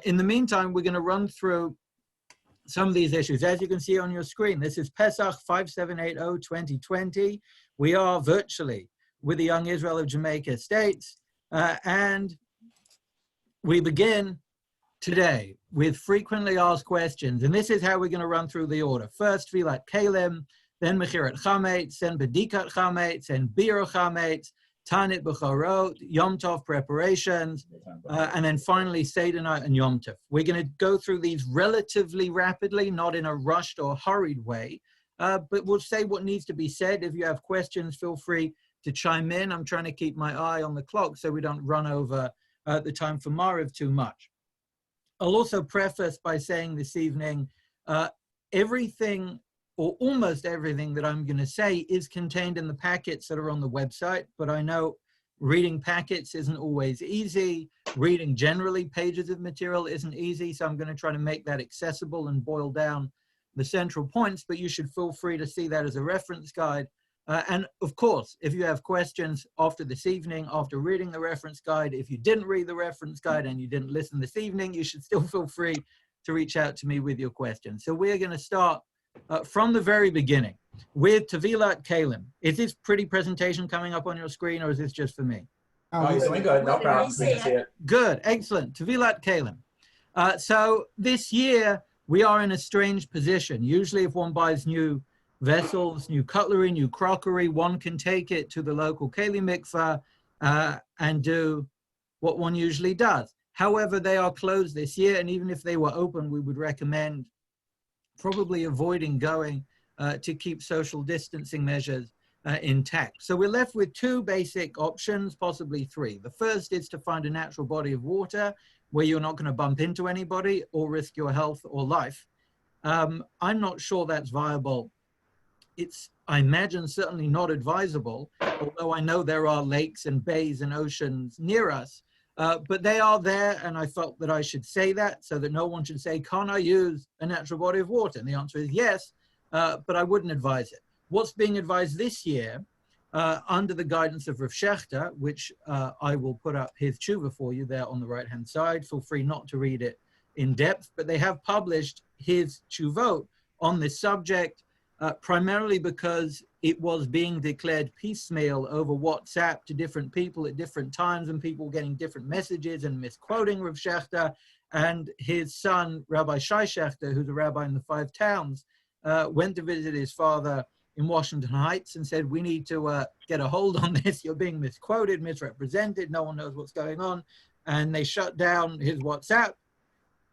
In the meantime, we're going to run through some of these issues. As you can see on your screen, this is Pesach 5780-2020. We are virtually with the Young Israel of Jamaica States, and we begin today with frequently asked questions, and this is how we're going to run through the order. First, Tfilat Kalim, then Mechirat Chametz, then Bedikat Chametz, and Bir Chametz, Tanit B'chorot, Yom Tov preparations, and then finally Seder night and Yom Tov. We're going to go through these relatively rapidly, not in a rushed or hurried way, but we'll say what needs to be said. If you have questions, feel free to chime in. I'm trying to keep my eye on the clock so we don't run over the time for Mariv too much. I'll also preface by saying this evening, everything or almost everything that I'm going to say is contained in the packets that are on the website, but I know reading packets isn't always easy. Reading generally pages of material isn't easy, so I'm going to try to make that accessible and boil down the central points, but you should feel free to see that as a reference guide. And of course, if you have questions after this evening, after reading the reference guide, if you didn't read the reference guide and you didn't listen this evening, you should still feel free to reach out to me with your questions. So we're going to start from the very beginning with Tevilat Kalim. Is this pretty presentation coming up on your screen, or is this just for me? Oh, you're doing good. No problem. We can see it. Good. Excellent. Tevilat Kalim. So this year, we are in a strange position. Usually, if one buys new vessels, new cutlery, new crockery, one can take it to the local Keli mikveh and do what one usually does. However, they are closed this year, and even if they were open, we would recommend probably avoiding going to keep social distancing measures intact. So we're left with two basic options, possibly three. The first is to find a natural body of water where you're not going to bump into anybody or risk your health or life. I'm not sure that's viable. It's, I imagine, certainly not advisable, although I know there are lakes and bays and oceans near us. But they are there, and I felt that I should say that so that no one should say, can I use a natural body of water? And the answer is yes, but I wouldn't advise it. What's being advised this year, under the guidance of Rav Shechter, which I will put up his tshuva for you there on the right-hand side. Feel free not to read it in depth, but they have published his tshuvot on this subject, primarily because it was being declared piecemeal over WhatsApp to different people at different times, and people getting different messages and misquoting Rav Shechter. And his son, Rabbi Shai Shechter, who's a rabbi in the Five Towns, went to visit his father in Washington Heights and said, we need to get a hold on this. You're being misquoted, misrepresented. No one knows what's going on. And they shut down his WhatsApp.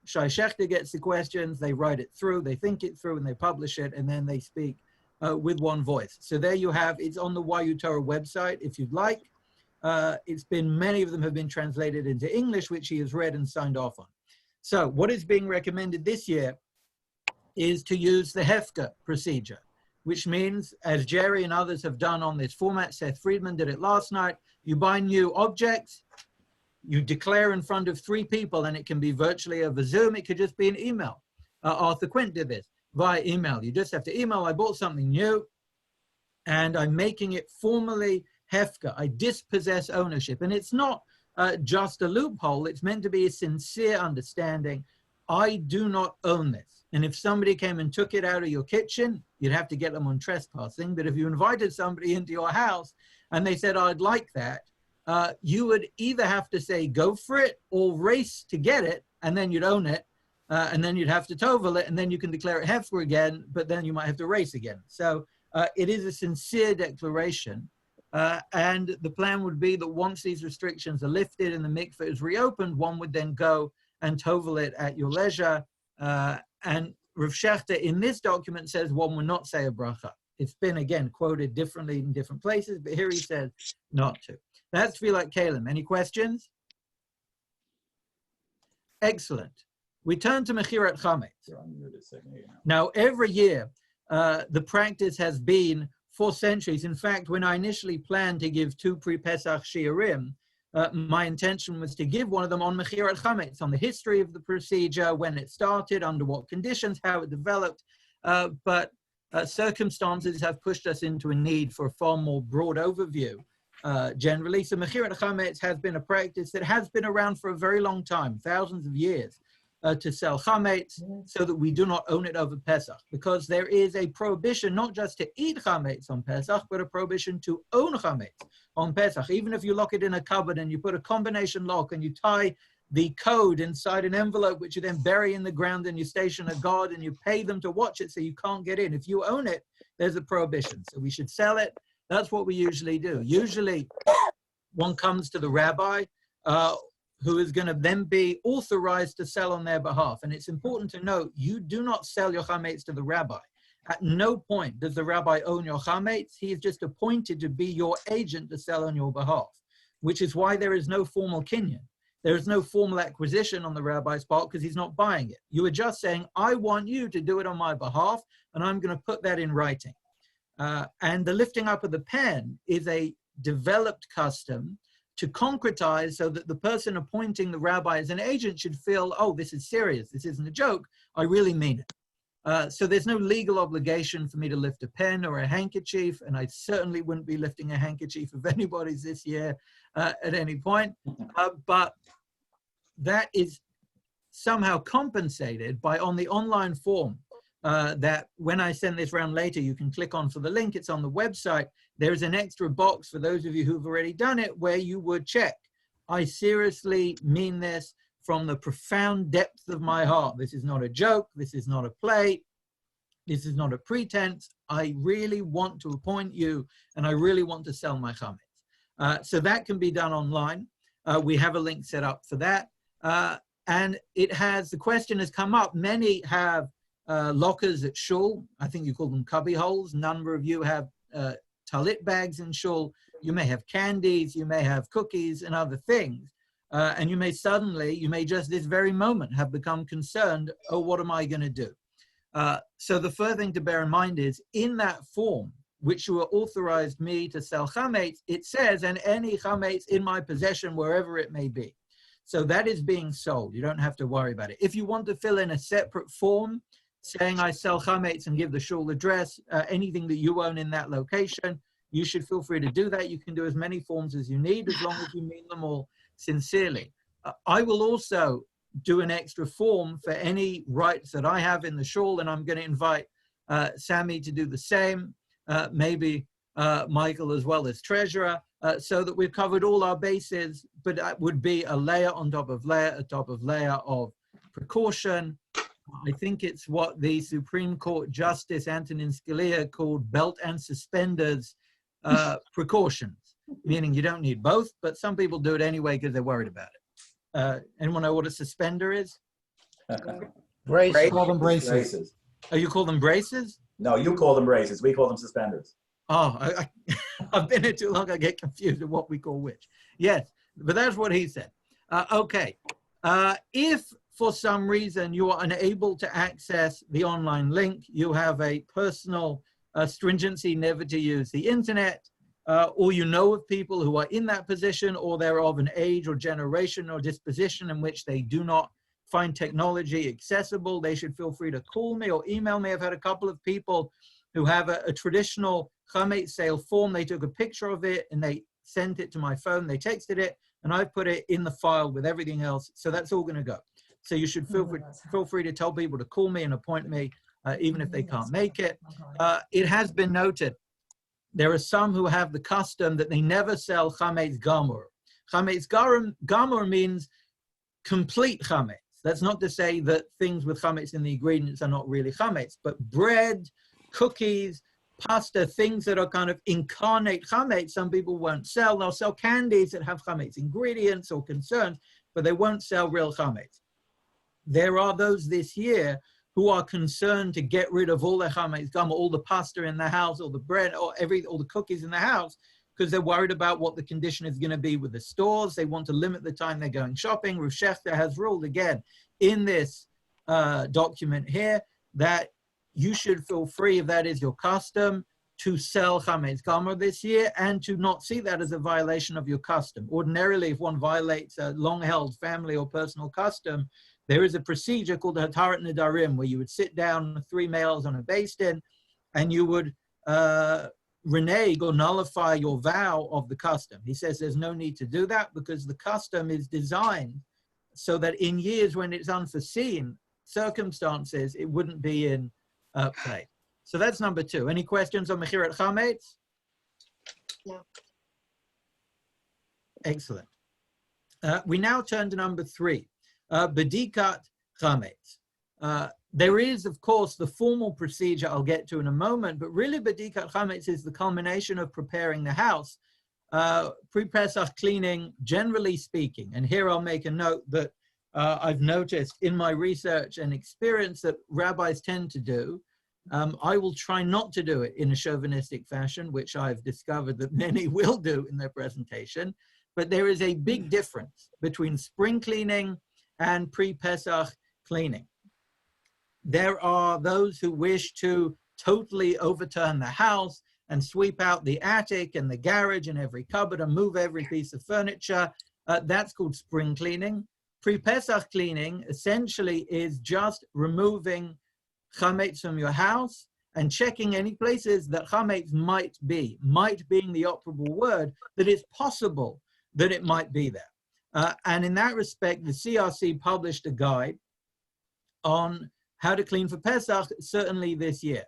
Shai Shechter gets the questions, they write it through, they think it through, and they publish it, and then they speak with one voice. So there you have, it's on the YU Torah website if you'd like. It's been, many of them have been translated into English, which he has read and signed off on. So what is being recommended this year is to use the Hefka procedure, which means, as Jerry and others have done on this format, Seth Friedman did it last night, you buy new objects, you declare in front of three people, and it can be virtually over Zoom. It could just be an email. Arthur Quint did this via email. You just have to email, I bought something new, and I'm making it formally Hefka. I dispossess ownership. And it's not just a loophole. It's meant to be a sincere understanding. I do not own this. And if somebody came and took it out of your kitchen, you'd have to get them on trespassing. But if you invited somebody into your house and they said, I'd like that, you would either have to say, go for it, or race to get it, and then you'd own it, and then you'd have to tovel it, and then you can declare it hefker again, but then you might have to race again. So it is a sincere declaration, and the plan would be that once these restrictions are lifted and the mikveh is reopened, one would then go and tovel it at your leisure. And Rav Shechter in this document says one would not say a bracha. It's been, again, quoted differently in different places, but here he says not to. That's Tfilat Kalim. Any questions? Excellent. We turn to Mechirat Chametz. Now, every year, the practice has been for centuries. In fact, when I initially planned to give two pre-Pesach shiurim, my intention was to give one of them on Mechirat Chametz, on the history of the procedure, when it started, under what conditions, how it developed. But circumstances have pushed us into a need for a far more broad overview generally. So mechirat chametz has been a practice that has been around for a very long time, thousands of years, to sell chametz so that we do not own it over Pesach, because there is a prohibition not just to eat chametz on Pesach, but a prohibition to own chametz on Pesach. Even if you lock it in a cupboard and you put a combination lock and you tie the code inside an envelope, which you then bury in the ground, and you station a guard and you pay them to watch it so you can't get in. If you own it, there's a prohibition. So we should sell it. That's what we usually do. Usually one comes to the rabbi who is going to then be authorized to sell on their behalf. And it's important to note, you do not sell your chametz to the rabbi. At no point does the rabbi own your chametz. He is just appointed to be your agent to sell on your behalf, which is why there is no formal kinyan. There is no formal acquisition on the rabbi's part because he's not buying it. You are just saying, I want you to do it on my behalf, and I'm going to put that in writing. And the lifting up of the pen is a developed custom to concretize so that the person appointing the rabbi as an agent should feel, oh, this is serious. This isn't a joke. I really mean it. So there's no legal obligation for me to lift a pen or a handkerchief, and I certainly wouldn't be lifting a handkerchief of anybody's this year at any point. But that is somehow compensated by, on the online form, that when I send this round later, you can click on for the link. It's on the website. There's an extra box for those of you who've already done it where you would check, I seriously mean this from the profound depth of my heart. This is not a joke. This is not a play. This is not a pretense. I really want to appoint you, and I really want to sell my chametz. So that can be done online. We have a link set up for that. And it has, the question has come up, many have lockers at shul. I think you call them cubby holes. A number of you have talit bags in shul. You may have candies, you may have cookies and other things. And you may suddenly, you may just this very moment have become concerned, oh, what am I going to do? So the first thing to bear in mind is, in that form, which you authorized me to sell chametz, it says, and any chametz in my possession, wherever it may be. So that is being sold. You don't have to worry about it. If you want to fill in a separate form saying I sell chametz and give the shul address, anything that you own in that location, you should feel free to do that. You can do as many forms as you need, as long as you mean them all sincerely. I will also do an extra form for any rights that I have in the shul, and I'm going to invite Sammy to do the same, maybe Michael as well as treasurer, so that we've covered all our bases, but that would be a layer on top of layer, of precaution. I think it's what the Supreme Court Justice Antonin Scalia called belt and suspenders precautions, meaning you don't need both, but some people do it anyway because they're worried about it. Anyone know what a suspender is? Braces. Call them braces. Oh, you call them braces? No, you call them braces. We call them suspenders. Oh, I've been here too long. I get confused of what we call which. Yes, but that's what he said. Okay. If for some reason you are unable to access the online link, you have a personal stringency never to use the internet, or you know of people who are in that position, or they're of an age or generation or disposition in which they do not find technology accessible, they should feel free to call me or email me. I've had a couple of people who have a traditional chametz sale form. They took a picture of it and they sent it to my phone. They texted it, and I put it in the file with everything else. So that's all going to go. So you should feel free to tell people to call me and appoint me, even if they can't make it. It has been noted, there are some who have the custom that they never sell chametz gamur. Chametz gamur means complete chametz. That's not to say that things with chametz in the ingredients are not really chametz, but bread, cookies, pasta, things that are kind of incarnate chametz, some people won't sell. They'll sell candies that have chametz ingredients or concerns, but they won't sell real chametz. There are those this year who are concerned to get rid of all their chametz gamur, all the pasta in the house, all the bread, or all the cookies in the house, because they're worried about what the condition is going to be with the stores. They want to limit the time they're going shopping. Rav Shechter has ruled again in this document here that you should feel free, if that is your custom, to sell chametz gamur this year, and to not see that as a violation of your custom. Ordinarily, if one violates a long-held family or personal custom, there is a procedure called the Hatarat Nedarim, where you would sit down 3 males on a basin, and you would renege or nullify your vow of the custom. He says there's no need to do that because the custom is designed so that in years when it's unforeseen circumstances, it wouldn't be in play. So that's number 2. Any questions on Mechirat Chametz? No. Excellent. We now turn to number 3, Bedikat Chametz. There is, of course, the formal procedure I'll get to in a moment, but really Bedikat Chametz is the culmination of preparing the house, pre-Pesach cleaning, generally speaking. And here I'll make a note that I've noticed in my research and experience that rabbis tend to do. I will try not to do it in a chauvinistic fashion, which I've discovered that many will do in their presentation. But there is a big difference between spring cleaning and pre-Pesach cleaning. There are those who wish to totally overturn the house and sweep out the attic and the garage and every cupboard and move every piece of furniture. That's called spring cleaning. Pre-Pesach cleaning essentially is just removing chametz from your house and checking any places that chametz might be, might being the operable word, that it's possible that it might be there. And in that respect, the CRC published a guide on how to clean for Pesach, certainly this year.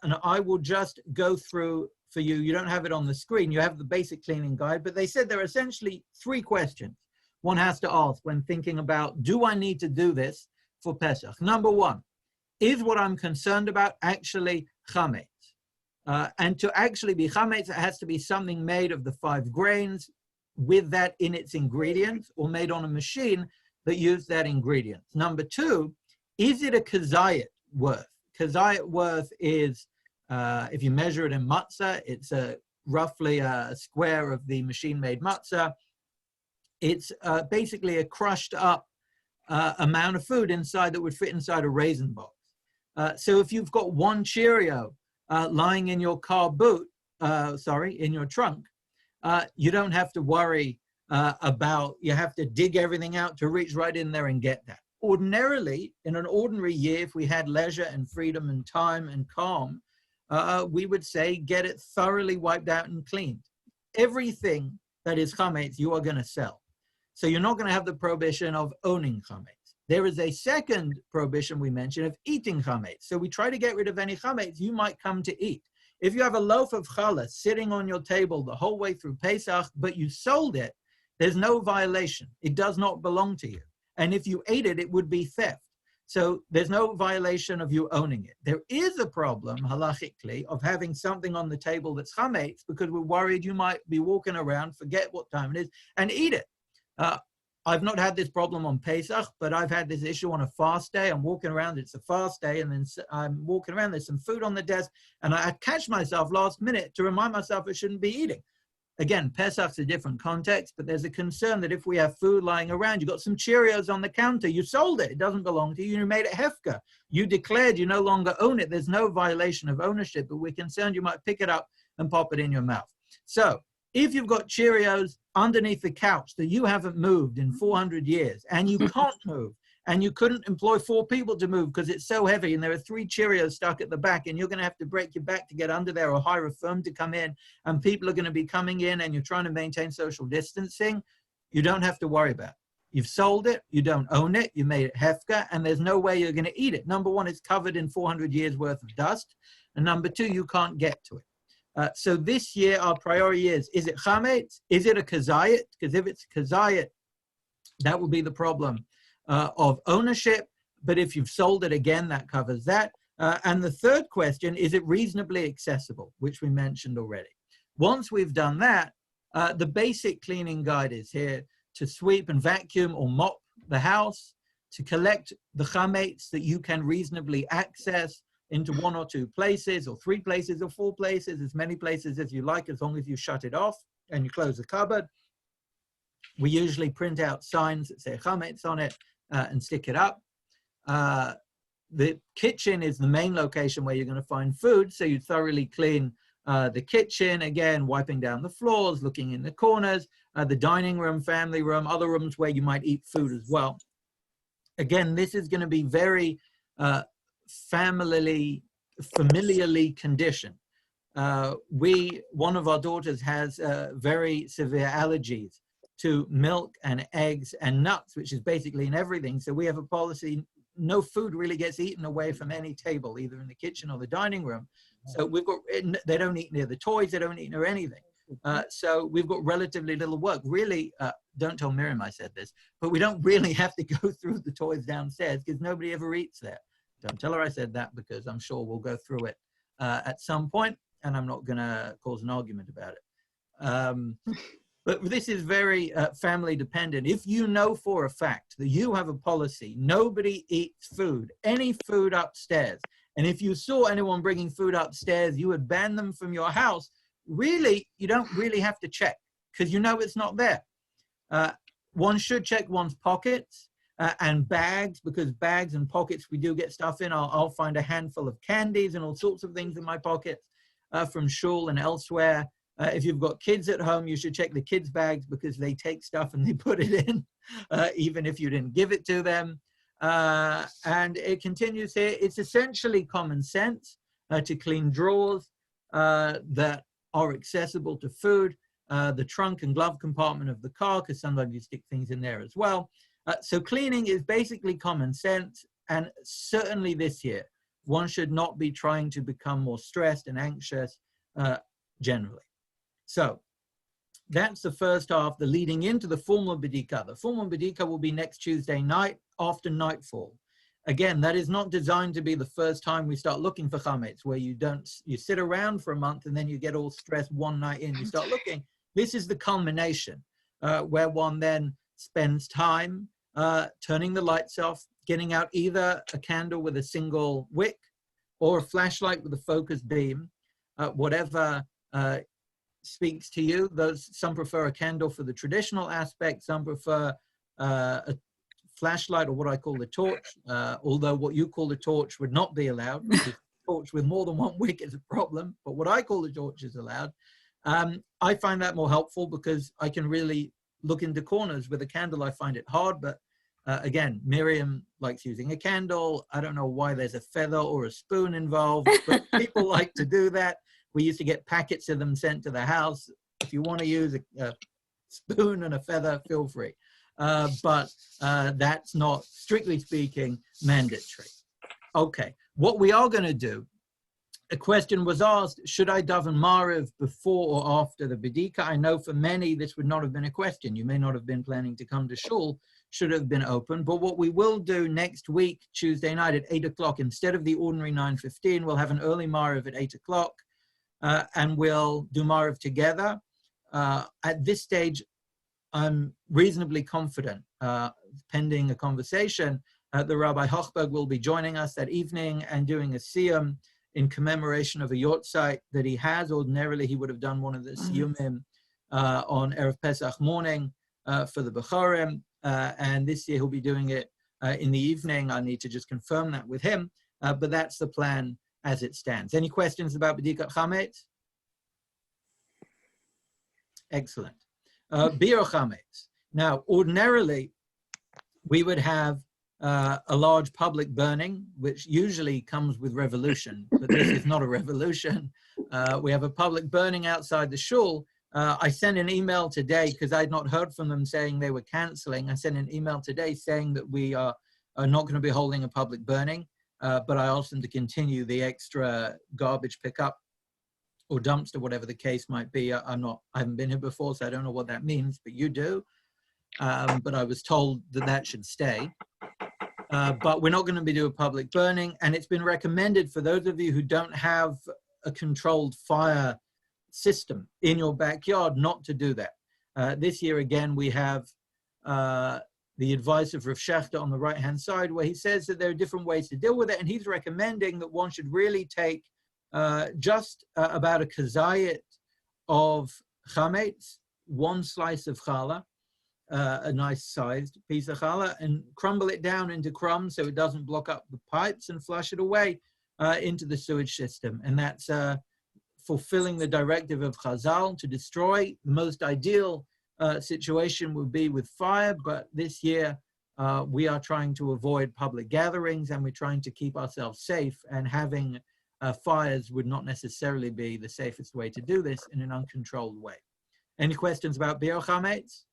And I will just go through for you. You don't have it on the screen. You have the basic cleaning guide, but they said there are essentially 3 questions one has to ask when thinking about, do I need to do this for Pesach? Number 1, is what I'm concerned about actually chametz? And to actually be chametz, it has to be something made of the 5 grains with that in its ingredients, or made on a machine that used that ingredient. Number 2, is it a kazayit worth? Kazayit worth is, if you measure it in matzah, it's roughly a square of the machine-made matzah. It's basically a crushed up amount of food inside that would fit inside a raisin box. So if you've got 1 Cheerio lying in your car boot, in your trunk, you don't have to worry about, you have to dig everything out to reach right in there and get that. Ordinarily, in an ordinary year, if we had leisure and freedom and time and calm, we would say get it thoroughly wiped out and cleaned. Everything that is chametz, you are going to sell. So you're not going to have the prohibition of owning chametz. There is a second prohibition we mentioned of eating chametz. So we try to get rid of any chametz you might come to eat. If you have a loaf of challah sitting on your table the whole way through Pesach, but you sold it, there's no violation. It does not belong to you. And if you ate it, it would be theft. So there's no violation of you owning it. There is a problem, halachically, of having something on the table that's chametz because we're worried you might be walking around, forget what time it is, and eat it. I've not had this problem on Pesach, but I've had this issue on a fast day. I'm walking around, it's a fast day, and then I'm walking around, there's some food on the desk, and I catch myself last minute to remind myself I shouldn't be eating. Again, Pesach's a different context, but there's a concern that if we have food lying around, you got some Cheerios on the counter, you sold it, it doesn't belong to you, you made it hefka. You declared you no longer own it, there's no violation of ownership, but we're concerned you might pick it up and pop it in your mouth. So, if you've got Cheerios underneath the couch that you haven't moved in 400 years, and you can't move, and you couldn't employ 4 people to move because it's so heavy, and there are 3 Cheerios stuck at the back, and you're going to have to break your back to get under there or hire a firm to come in, and people are going to be coming in, and you're trying to maintain social distancing, you don't have to worry about it. You've sold it, you don't own it, you made it hefka, and there's no way you're going to eat it. Number 1, it's covered in 400 years worth of dust, and number 2, you can't get to it. So this year, our priority is it chametz? Is it a kazayit? Because if it's a kazayit, that will be the problem of ownership. But if you've sold it again, that covers that. And the third question, is it reasonably accessible, which we mentioned already. Once we've done that, the basic cleaning guide is here to sweep and vacuum or mop the house, to collect the chametz that you can reasonably access into 1 or 2 places, or 3 places, or 4 places, as many places as you like, as long as you shut it off and you close the cupboard. We usually print out signs that say chametz on it and stick it up. The kitchen is the main location where you're going to find food, so you thoroughly clean the kitchen, again, wiping down the floors, looking in the corners, the dining room, family room, other rooms where you might eat food as well. Again, this is going to be very familiarly conditioned. one of our daughters has very severe allergies to milk and eggs and nuts, which is basically in everything. So we have a policy, no food really gets eaten away from any table, either in the kitchen or the dining room. So we've got, they don't eat near the toys, they don't eat near anything. So we've got relatively little work. Really, don't tell Miriam I said this, but we don't really have to go through the toys downstairs because nobody ever eats there. Don't tell her I said that because I'm sure we'll go through it at some point, and I'm not gonna cause an argument about it. But this is very family dependent. If you know for a fact that you have a policy, nobody eats food, any food upstairs, and if you saw anyone bringing food upstairs, you would ban them from your house, really, you don't really have to check because you know it's not there. One should check one's pockets and bags, because bags and pockets, we do get stuff in. I'll find a handful of candies and all sorts of things in my pockets from shul and elsewhere. If you've got kids at home, you should check the kids' bags because they take stuff and they put it in, even if you didn't give it to them. And it continues here. It's essentially common sense to clean drawers that are accessible to food, the trunk and glove compartment of the car, because sometimes you stick things in there as well. So cleaning is basically common sense, and certainly this year, one should not be trying to become more stressed and anxious generally. So that's the first half, the leading into the formal B'dika. The formal B'dika will be next Tuesday night after nightfall. Again, that is not designed to be the first time we start looking for chametz, where you sit around for a month and then you get all stressed one night in, you start looking. This is the culmination where one then spends time turning the lights off, getting out either a candle with a single wick or a flashlight with a focused beam, whatever speaks to you. Some prefer a candle for the traditional aspect, some prefer a flashlight, or what I call the torch, although what you call the torch would not be allowed, because a torch with more than one wick is a problem, but what I call the torch is allowed. I find that more helpful because I can really look into corners. With a candle, I find it hard, but again, Miriam likes using a candle. I don't know why there's a feather or a spoon involved, but people like to do that. We used to get packets of them sent to the house. If you want to use a spoon and a feather, feel free. But that's not, strictly speaking, mandatory. Okay, what we are going to do, a question was asked, should I daven Mariv before or after the B'dika? I know for many this would not have been a question. You may not have been planning to come to shul, should have been open. But what we will do next week, Tuesday night at 8 o'clock, instead of the ordinary 9:15, we'll have an early Mariv at 8 o'clock. And we'll do Mariv together. At this stage, I'm reasonably confident, pending a conversation, the Rabbi Hochberg will be joining us that evening and doing a siyum in commemoration of a yortzeit that he has. Ordinarily, he would have done one of the siyumim on Erev Pesach morning for the Bechorim, and this year he'll be doing it in the evening. I need to just confirm that with him, but that's the plan as it stands. Any questions about B'dikat Chametz? Excellent. Bir Chametz. Now, ordinarily, we would have a large public burning, which usually comes with revolution, but this is not a revolution. We have a public burning outside the shul. I sent an email today, because I'd not heard from them saying they were canceling. I sent an email today saying that we are not going to be holding a public burning. But I asked them to continue the extra garbage pickup or dumpster, whatever the case might be. I haven't been here before, so I don't know what that means, but you do. But I was told that that should stay. But we're not going to be doing public burning, and it's been recommended for those of you who don't have a controlled fire system in your backyard not to do that. This year, again, we have the advice of Rav Shechter on the right-hand side, where he says that there are different ways to deal with it, and he's recommending that one should really take just about a kazayit of chametz, one slice of challah, a nice sized piece of challah, and crumble it down into crumbs so it doesn't block up the pipes, and flush it away into the sewage system. And that's fulfilling the directive of Chazal to destroy. The most ideal situation would be with fire, but this year we are trying to avoid public gatherings, and we're trying to keep ourselves safe, and having fires would not necessarily be the safest way to do this in an uncontrolled way. Any questions about Biur Chametz?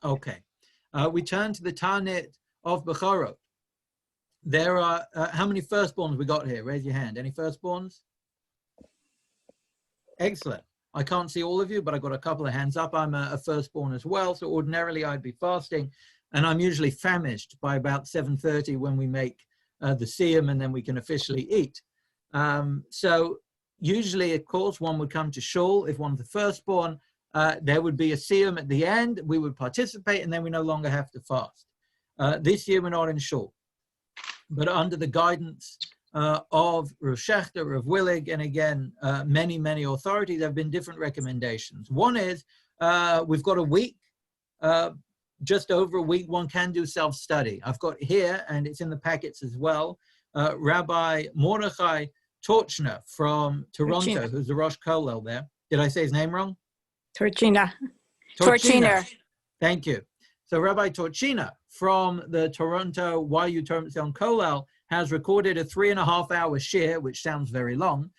Okay. We turn to the Tanit of Bechorot. There are, how many firstborns we got here? Raise your hand. Any firstborns? Excellent. I can't see all of you, but I've got a couple of hands up. I'm a firstborn as well, so ordinarily I'd be fasting, and I'm usually famished by about 7:30 when we make the siyum, and then we can officially eat. So usually, of course, one would come to shul. If one's the firstborn, there would be a siyum at the end. We would participate, and then we no longer have to fast. This year, we're not in shul, but under the guidance of Rav Shechter, Rav Willig, and again, many authorities, there have been different recommendations. One is we've got a week, just over a week, one can do self-study. I've got here, and it's in the packets as well, Rabbi Mordechai Torchner from Toronto, who's the Rosh Kollel there. Did I say his name wrong? Torchiner. Thank you. So Rabbi Torchiner from the Toronto YU Toronto Kollel has recorded a 3.5-hour shir, which sounds very long,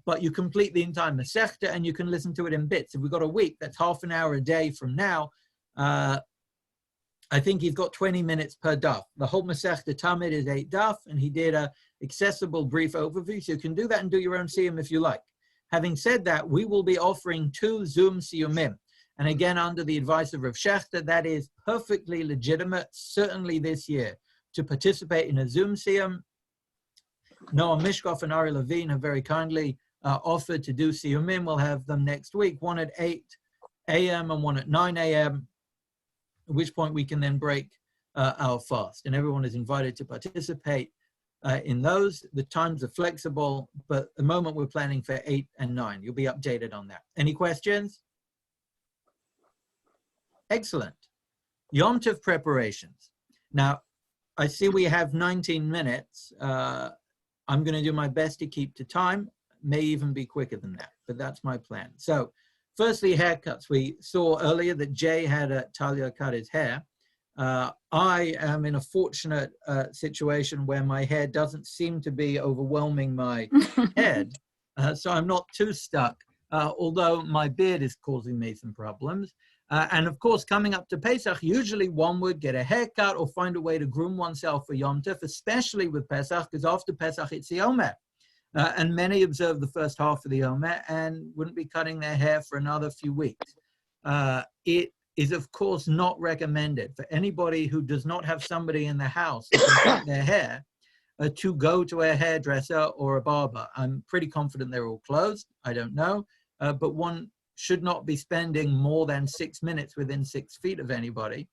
but you complete the entire Masechta and you can listen to it in bits. If we've got a week, that's half an hour a day from now. I think he's got 20 minutes per daf. The whole Masechta Tamid is 8 daf, and he did a accessible brief overview, so you can do that and do your own siyum if you like. Having said that, we will be offering 2 Zoom siyumim. And again, under the advice of Rav Shechter, that is perfectly legitimate, certainly this year, to participate in a Zoom siyum. Noam Mishkov and Ari Levine have very kindly offered to do siyumim. We'll have them next week, one at 8 a.m. and one at 9 a.m., at which point we can then break our fast. And everyone is invited to participate in those. The times are flexible, but at the moment we're planning for 8 and 9. You'll be updated on that. Any questions? Excellent. Yom Tov preparations. Now, I see we have 19 minutes. I'm going to do my best to keep to time. May even be quicker than that, but that's my plan. So, firstly, haircuts. We saw earlier that Jay had Talia cut his hair. I am in a fortunate situation where my hair doesn't seem to be overwhelming my head, so I'm not too stuck, although my beard is causing me some problems. And of course, coming up to Pesach, usually one would get a haircut or find a way to groom oneself for Yom Tov, especially with Pesach, because after Pesach, it's the Omer. And many observe the first half of the Omer and wouldn't be cutting their hair for another few weeks. It is, of course, not recommended for anybody who does not have somebody in the house who can cut their hair to go to a hairdresser or a barber. I'm pretty confident they're all closed. I don't know. But one should not be spending more than 6 minutes within 6 feet of anybody.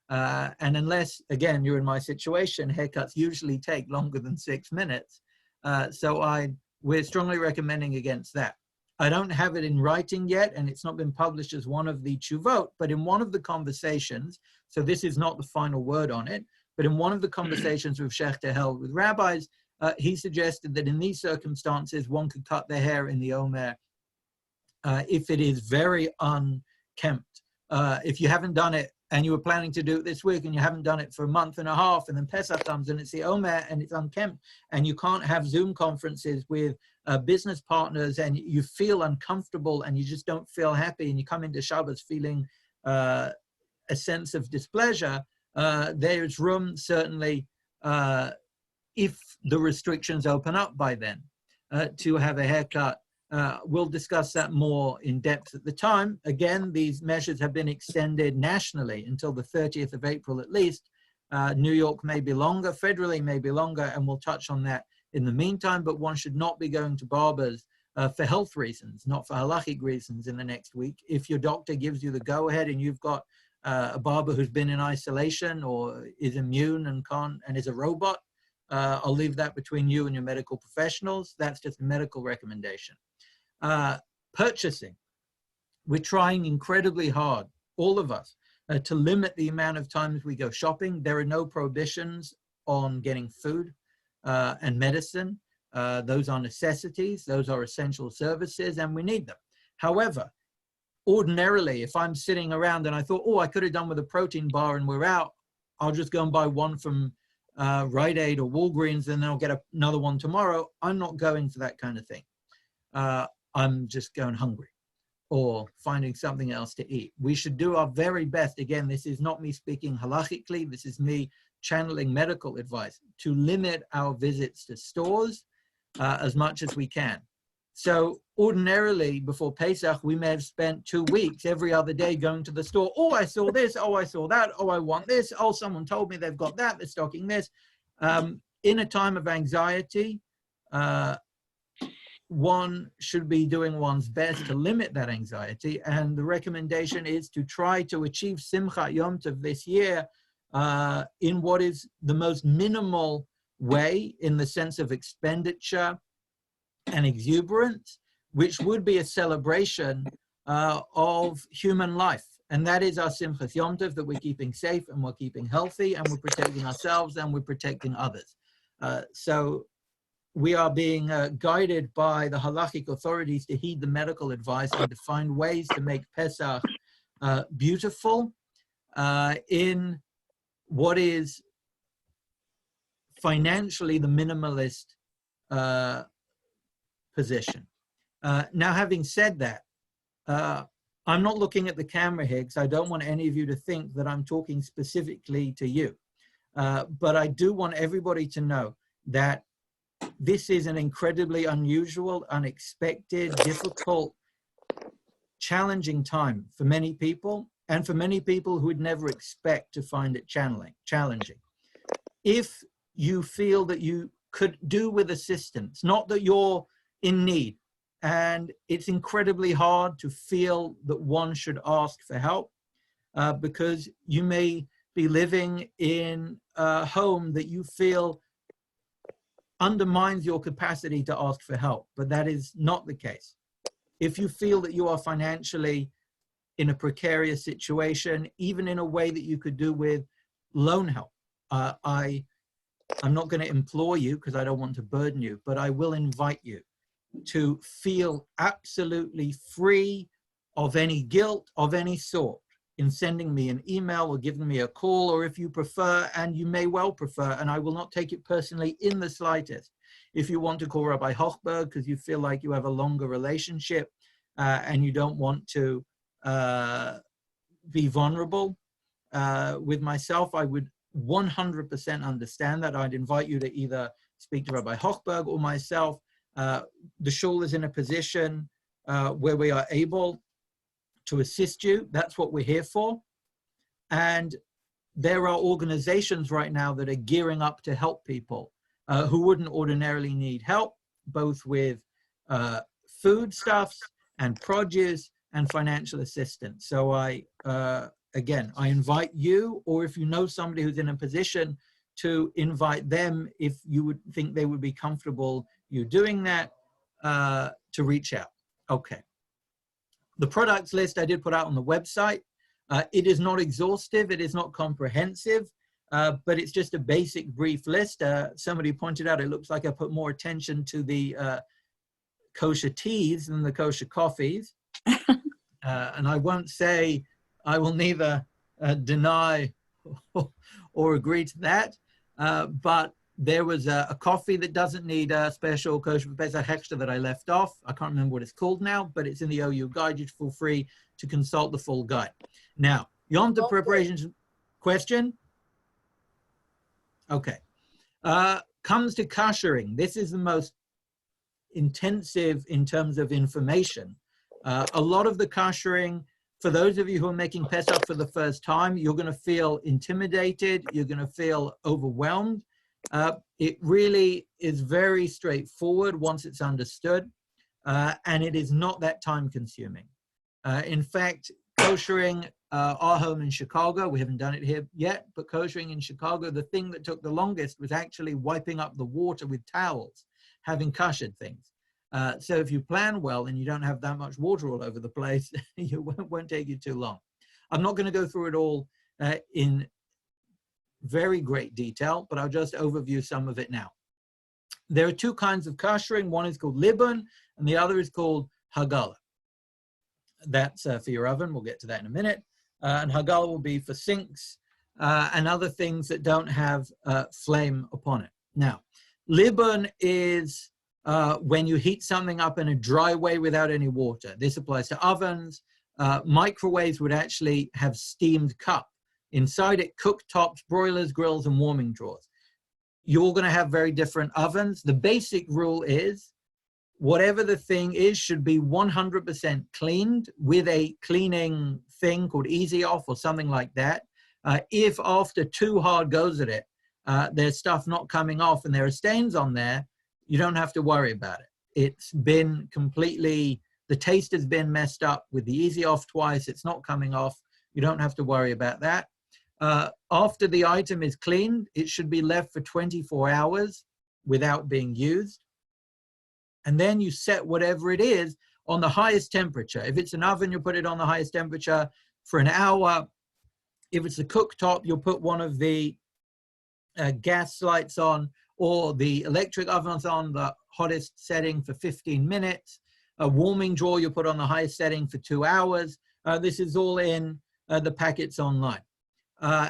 And unless, again, you're in my situation, haircuts usually take longer than 6 minutes. So we're strongly recommending against that. I don't have it in writing yet, and it's not been published as one of the tshuvot, but in one of the conversations, so this is not the final word on it, but in one of the conversations with Shechter held with rabbis, he suggested that in these circumstances, one could cut their hair in the Omer if it is very unkempt. If you haven't done it and you were planning to do it this week and you haven't done it for a month and a half, and then Pesach comes and it's the Omer and it's unkempt, and you can't have Zoom conferences with business partners and you feel uncomfortable and you just don't feel happy and you come into Shabbos feeling a sense of displeasure, there's room certainly, if the restrictions open up by then, to have a haircut. We'll discuss that more in depth at the time. Again, these measures have been extended nationally until the 30th of April at least. New York may be longer, federally may be longer, and we'll touch on that in the meantime, but one should not be going to barbers for health reasons, not for halachic reasons in the next week. If your doctor gives you the go-ahead and you've got a barber who's been in isolation or is immune and can't and is a robot, I'll leave that between you and your medical professionals. That's just a medical recommendation. Purchasing. We're trying incredibly hard, all of us, to limit the amount of times we go shopping. There are no prohibitions on getting food and medicine. Those are necessities, those are essential services, and we need them. However, ordinarily, if I'm sitting around and I thought, oh, I could have done with a protein bar and we're out, I'll just go and buy one from Rite Aid or Walgreens, and then I'll get another one tomorrow. I'm not going for that kind of thing. I'm just going hungry or finding something else to eat. We should do our very best. Again, this is not me speaking halachically. This is me channeling medical advice to limit our visits to stores as much as we can. So ordinarily before Pesach, we may have spent 2 weeks every other day going to the store. Oh, I saw this. Oh, I saw that. Oh, I want this. Oh, someone told me they've got that. They're stocking this. In a time of anxiety, one should be doing one's best to limit that anxiety. And the recommendation is to try to achieve Simchat Yom Tov this year in what is the most minimal way, in the sense of expenditure and exuberance, which would be a celebration of human life. And that is our Simchat Yom Tov, that we're keeping safe and we're keeping healthy and we're protecting ourselves and we're protecting others. So we are being guided by the halachic authorities to heed the medical advice and to find ways to make Pesach beautiful in what is financially the minimalist position. Now, having said that, I'm not looking at the camera here because I don't want any of you to think that I'm talking specifically to you. But I do want everybody to know that this is an incredibly unusual, unexpected, difficult, challenging time for many people, and for many people who would never expect to find it challenging. If you feel that you could do with assistance, not that you're in need, and it's incredibly hard to feel that one should ask for help because you may be living in a home that you feel undermines your capacity to ask for help, but that is not the case. If you feel that you are financially in a precarious situation, even in a way that you could do with loan help, I'm not going to implore you because I don't want to burden you, but I will invite you to feel absolutely free of any guilt of any sort in sending me an email or giving me a call, or if you prefer, and you may well prefer, and I will not take it personally in the slightest, if you want to call Rabbi Hochberg because you feel like you have a longer relationship and you don't want to be vulnerable with myself, I would 100% understand that. I'd invite you to either speak to Rabbi Hochberg or myself. The shul is in a position where we are able to assist you. That's what we're here for. And there are organizations right now that are gearing up to help people who wouldn't ordinarily need help, both with foodstuffs and produce and financial assistance. So again, I invite you, or if you know somebody who's in a position, to invite them if you would think they would be comfortable you doing that, to reach out. Okay. The products list I did put out on the website. It is not exhaustive, it is not comprehensive, but it's just a basic brief list. Somebody pointed out it looks like I put more attention to the kosher teas than the kosher coffees. And I won't say, I will neither deny or agree to that, but there was a coffee that doesn't need a special kosher Pesach extra that I left off. I can't remember what it's called now, but it's in the OU guide. You feel free to consult the full guide. Now, Yom Tov preparations question. Okay. Comes to koshering. This is the most intensive in terms of information. A lot of the koshering, for those of you who are making Pesach for the first time, you're going to feel intimidated. You're going to feel overwhelmed. It really is very straightforward once it's understood, and it is not that time consuming. In fact, koshering our home in Chicago, we haven't done it here yet, but koshering in Chicago, the thing that took the longest was actually wiping up the water with towels, having koshered things. So if you plan well and you don't have that much water all over the place, it won't take you too long. I'm not going to go through it all in very great detail, but I'll just overview some of it now. There are two kinds of koshering. One is called libun, and the other is called hagala. That's for your oven. We'll get to that in a minute. And hagala will be for sinks and other things that don't have flame upon it. Now, libun is when you heat something up in a dry way without any water. This applies to ovens. Microwaves would actually have steamed cup. Inside it, cooktops, broilers, grills, and warming drawers. You're all going to have very different ovens. The basic rule is whatever the thing is should be 100% cleaned with a cleaning thing called Easy Off or something like that. If after 2 hard goes at it, there's stuff not coming off and there are stains on there, you don't have to worry about it. It's been completely, the taste has been messed up with the Easy Off twice. It's not coming off. You don't have to worry about that. After the item is cleaned, it should be left for 24 hours without being used. And then you set whatever it is on the highest temperature. If it's an oven, you put it on the highest temperature for an hour. If it's a cooktop, you'll put one of the gas lights on, or the electric ovens on the hottest setting for 15 minutes. A warming drawer you put on the highest setting for 2 hours. This is all in the packets online.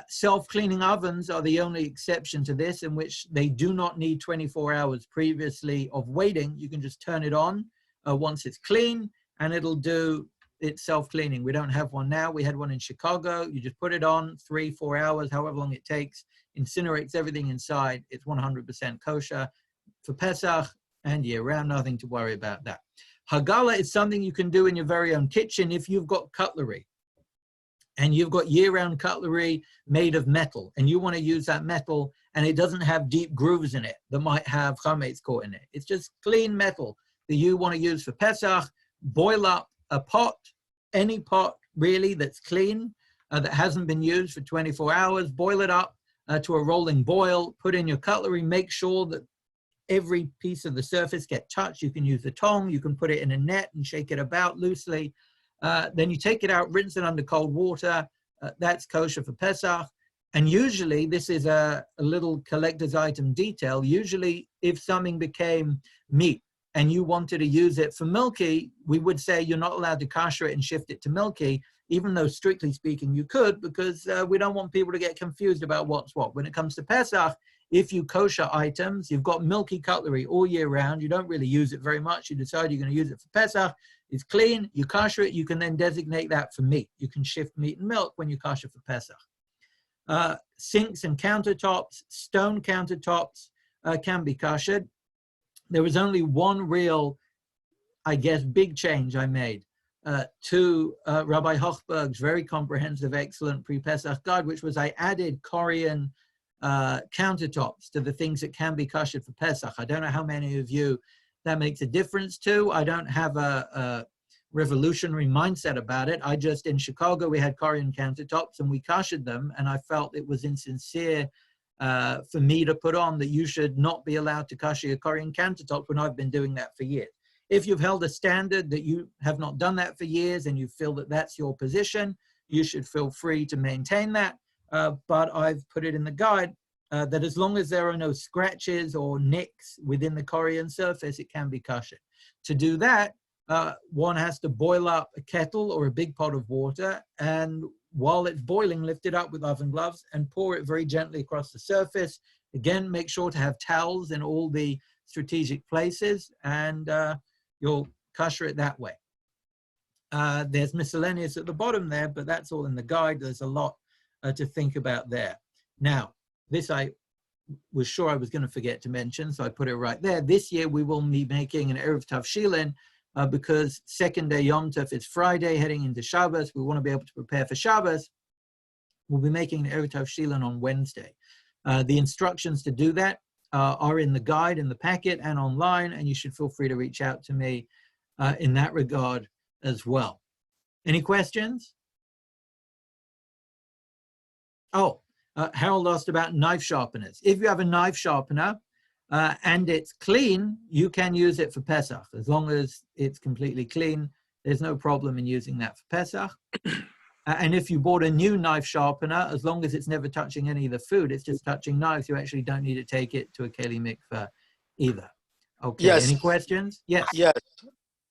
Self-cleaning ovens are the only exception to this, in which they do not need 24 hours previously of waiting. You can just turn it on once it's clean and it'll do its self-cleaning. We don't have one now. We had one in Chicago. You just put it on 3-4 hours, however long it takes, incinerates everything inside. It's 100% kosher for Pesach and year-round, nothing to worry about that. Hagala is something you can do in your very own kitchen if you've got cutlery. And you've got year-round cutlery made of metal, and you want to use that metal, and it doesn't have deep grooves in it that might have chametz caught in it. It's just clean metal that you want to use for Pesach. Boil up a pot, any pot really that's clean, that hasn't been used for 24 hours. Boil it up to a rolling boil. Put in your cutlery. Make sure that every piece of the surface get touched. You can use the tongue. You can put it in a net and shake it about loosely. Then you take it out, rinse it under cold water. That's kosher for Pesach. And usually, this is a little collector's item detail. Usually, if something became meat and you wanted to use it for milky, we would say you're not allowed to kosher it and shift it to milky, even though strictly speaking you could, because we don't want people to get confused about what's what. When it comes to Pesach, if you kosher items, you've got milky cutlery all year round. You don't really use it very much. You decide you're going to use it for Pesach. It's clean, you kosher it, you can then designate that for meat. You can shift meat and milk when you kosher for Pesach. Sinks and countertops, stone countertops can be koshered. There was only one real, I guess, big change I made to Rabbi Hochberg's very comprehensive, excellent pre-Pesach guide, which was I added Korean countertops to the things that can be koshered for Pesach. I don't know how many of you that makes a difference to. I don't have a revolutionary mindset about it. I just, in Chicago, we had Korean countertops and we koshered them, and I felt it was insincere for me to put on that you should not be allowed to kosher your Korean countertops when I've been doing that for years. If you've held a standard that you have not done that for years and you feel that that's your position, you should feel free to maintain that. But I've put it in the guide that as long as there are no scratches or nicks within the Korean surface, it can be kosher. To do that, one has to boil up a kettle or a big pot of water, and while it's boiling, lift it up with oven gloves and pour it very gently across the surface. Again, make sure to have towels in all the strategic places, and you'll kosher it that way. There's miscellaneous at the bottom there, but that's all in the guide. There's a lot to think about there. Now, this I was sure I was going to forget to mention, so I put it right there. This year we will be making an Erev Tavshilin because second day Yom Tov is Friday, heading into Shabbos. We want to be able to prepare for Shabbos. We'll be making an Erev Tavshilin on Wednesday. The instructions to do that are in the guide, in the packet, and online, and you should feel free to reach out to me in that regard as well. Any questions? Oh, Harold asked about knife sharpeners. If you have a knife sharpener and it's clean, you can use it for Pesach. As long as it's completely clean, there's no problem in using that for Pesach. And if you bought a new knife sharpener, as long as it's never touching any of the food, it's just touching knives, you actually don't need to take it to a keli mikveh either. Okay, yes. Any questions? Yes.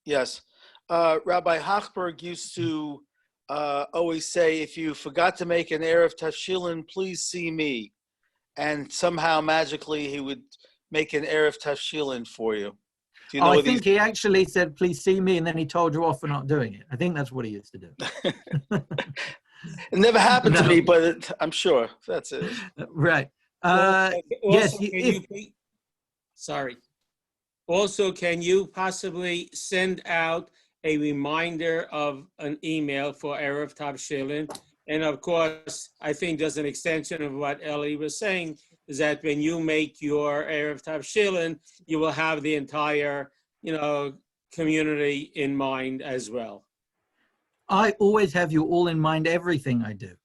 Yes. Rabbi Hochberg used to always say, if you forgot to make an Erev Tafshilin, please see me. And somehow magically he would make an Erev Tafshilin for you. Do you know I think he actually said, please see me, and then he told you off for not doing it. I think that's what he used to do. It never happened to No. me, but I'm sure that's it. Right. Also, Yes. Sorry. Also, can you possibly send out a reminder of an email for Erev Tavshilin? And of course, I think there's an extension of what Ellie was saying, is that when you make your Erev Tavshilin, you will have the entire, community in mind as well. I always have you all in mind, everything I do.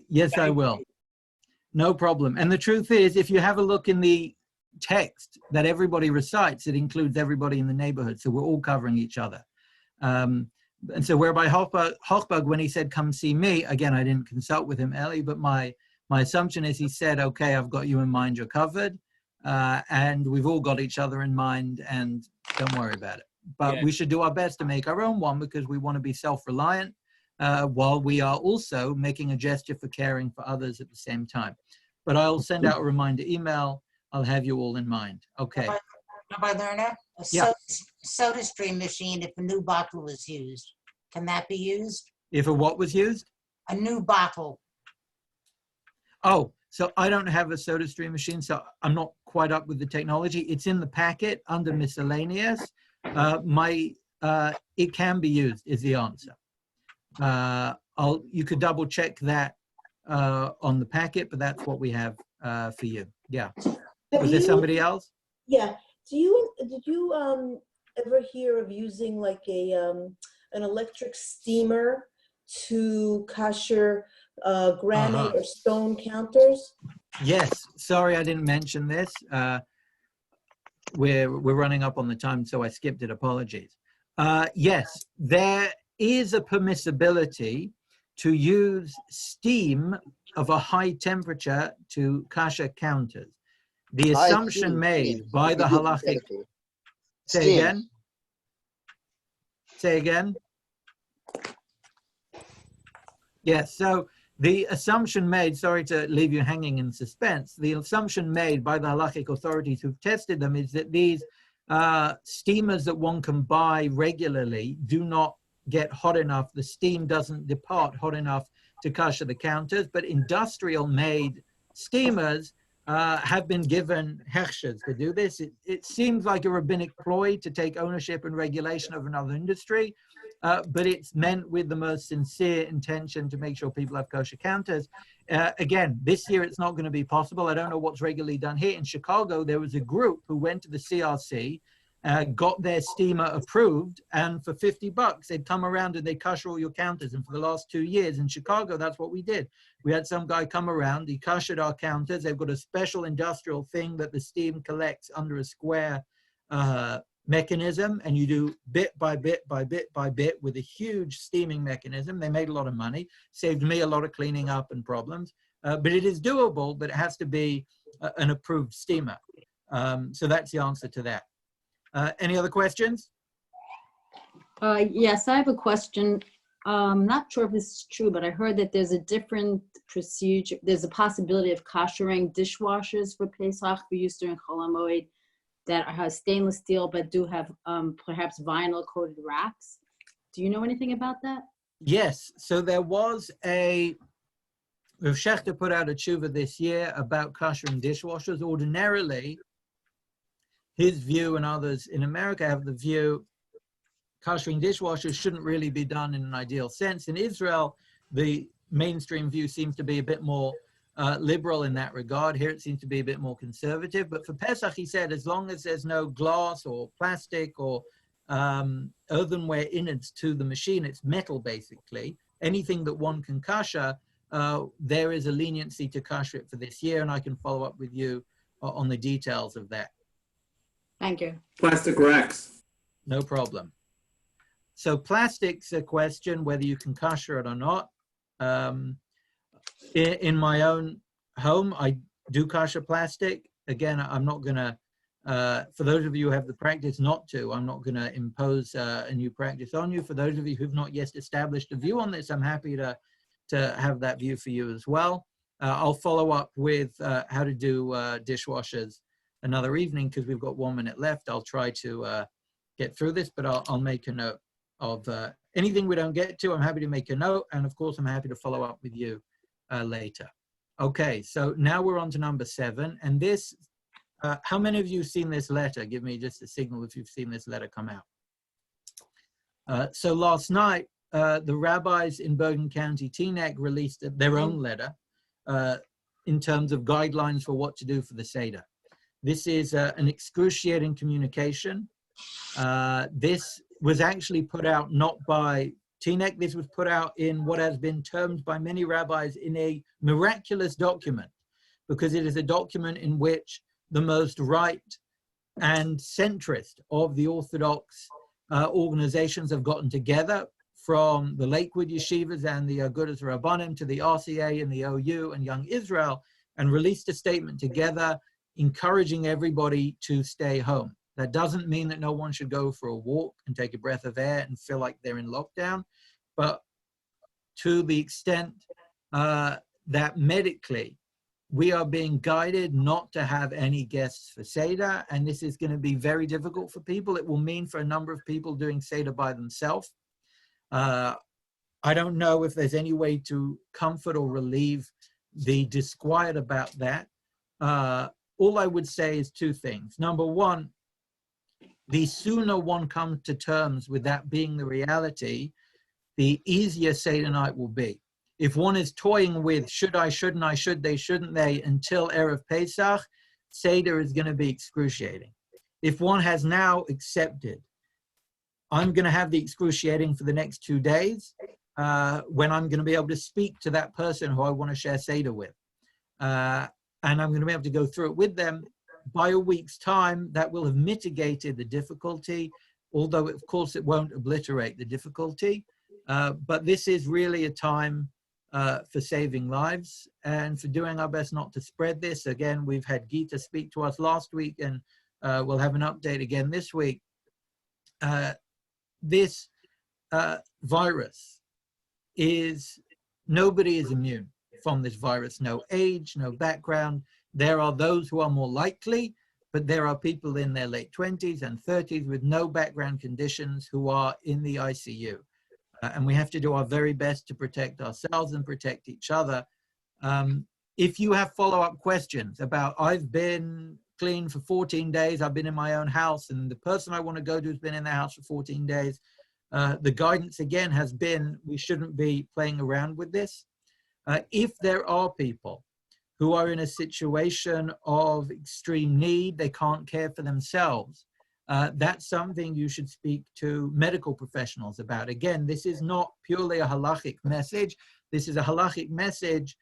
Yes, I will. No problem. And the truth is, if you have a look in the text that everybody recites, it includes everybody in the neighborhood. So we're all covering each other. And so whereby Hochberg, when he said, come see me, again, I didn't consult with him, Ellie, but my assumption is he said, okay, I've got you in mind, you're covered. And we've all got each other in mind, and don't worry about it. But we should do our best to make our own one, because we want to be self-reliant while we are also making a gesture for caring for others at the same time. But I'll send out a reminder email. I'll have you all in mind. Okay. Rabbi Lerner, soda stream machine, if a new bottle was used, can that be used? If a what was used? A new bottle. Oh, so I don't have a soda stream machine, so I'm not quite up with the technology. It's in the packet under miscellaneous. It can be used is the answer. You could double check that on the packet, but that's what we have for you. Yeah. Was there somebody else? Yeah. Did you ever hear of using like an electric steamer to kosher granite or stone counters? Yes. Sorry, I didn't mention this. We're running up on the time, so I skipped it. Apologies. Yes, there is a permissibility to use steam of a high temperature to kosher counters. The assumption made by the halachic. Say again. Say again. Yes, so the assumption made, sorry to leave you hanging in suspense, the assumption made by the halachic authorities who've tested them is that these steamers that one can buy regularly do not get hot enough. The steam doesn't depart hot enough to kosher the counters, but industrial made steamers have been given hechshers to do this. It seems like a rabbinic ploy to take ownership and regulation of another industry, but it's meant with the most sincere intention to make sure people have kosher counters. Again, this year it's not going to be possible. I don't know what's regularly done here. In Chicago, there was a group who went to the CRC, got their steamer approved, and for $50, they'd come around and they kosher all your counters. And for the last 2 years in Chicago, that's what we did. We had some guy come around, he koshered our counters. They've got a special industrial thing that the steam collects under a square mechanism, and you do bit by bit by bit by bit with a huge steaming mechanism. They made a lot of money, saved me a lot of cleaning up and problems, but it is doable, but it has to be an approved steamer. So that's the answer to that. Any other questions? Yes, I have a question. Not sure if this is true, but I heard that there's a different procedure. There's a possibility of koshering dishwashers for Pesach for use during Chol HaMoed that have stainless steel, but do have perhaps vinyl coated racks. Do you know anything about that? Yes. So there was Rav Shechter put out a tshuva this year about koshering dishwashers. Ordinarily, his view and others in America have the view koshering dishwashers shouldn't really be done in an ideal sense. In Israel, the mainstream view seems to be a bit more liberal in that regard. Here it seems to be a bit more conservative. But for Pesach, he said, as long as there's no glass or plastic or earthenware innards to the machine, it's metal basically, anything that one can kosher, there is a leniency to kosher it for this year, and I can follow up with you on the details of that. Thank you. Plastic racks. No problem. So plastic's a question whether you can kosher it or not. In my own home, I do kosher plastic. Again, I'm not going to For those of you who have the practice not to, I'm not going to impose a new practice on you. For those of you who've not yet established a view on this, I'm happy to have that view for you as well. I'll follow up with how to do dishwashers another evening because we've got 1 minute left. I'll try to get through this, but I'll make a note of anything we don't get to. I'm happy to make a note, and of course I'm happy to follow up with you later. Okay, so now we're on to number 7, and this, how many of you have seen this letter? Give me just a signal if you've seen this letter come out. So last night, the rabbis in Bergen County, Teaneck, released their own letter in terms of guidelines for what to do for the Seder. This is an excruciating communication. This was actually put out not by Teaneck. This was put out in what has been termed by many rabbis in a miraculous document, because it is a document in which the most right and centrist of the Orthodox organizations have gotten together, from the Lakewood yeshivas and the Agudas Rabbanim to the RCA and the OU and Young Israel, and released a statement together encouraging everybody to stay home. That doesn't mean that no one should go for a walk and take a breath of air and feel like they're in lockdown, but to the extent that medically we are being guided not to have any guests for Seder, and this is going to be very difficult for people. It will mean for a number of people doing Seder by themselves. I don't know if there's any way to comfort or relieve the disquiet about that. All I would say is 2 things. Number one, the sooner one comes to terms with that being the reality, the easier Seder night will be. If one is toying with should I, shouldn't I, should they, shouldn't they, until Erev Pesach, Seder is going to be excruciating. If one has now accepted, I'm going to have the excruciating for the next 2 days, when I'm going to be able to speak to that person who I want to share Seder with. And I'm going to be able to go through it with them. By a week's time, that will have mitigated the difficulty, although of course it won't obliterate the difficulty. But this is really a time for saving lives and for doing our best not to spread this. Again, we've had Gita speak to us last week, and we'll have an update again this week. This virus is, nobody is immune from this virus. No age, no background. There are those who are more likely, but there are people in their late 20s and 30s with no background conditions who are in the ICU. And we have to do our very best to protect ourselves and protect each other. If you have follow-up questions about, I've been clean for 14 days, I've been in my own house, and the person I want to go to has been in their house for 14 days, the guidance again has been, we shouldn't be playing around with this. If there are people who are in a situation of extreme need, they can't care for themselves, that's something you should speak to medical professionals about. Again, this is not purely a halachic message. This is a halachic message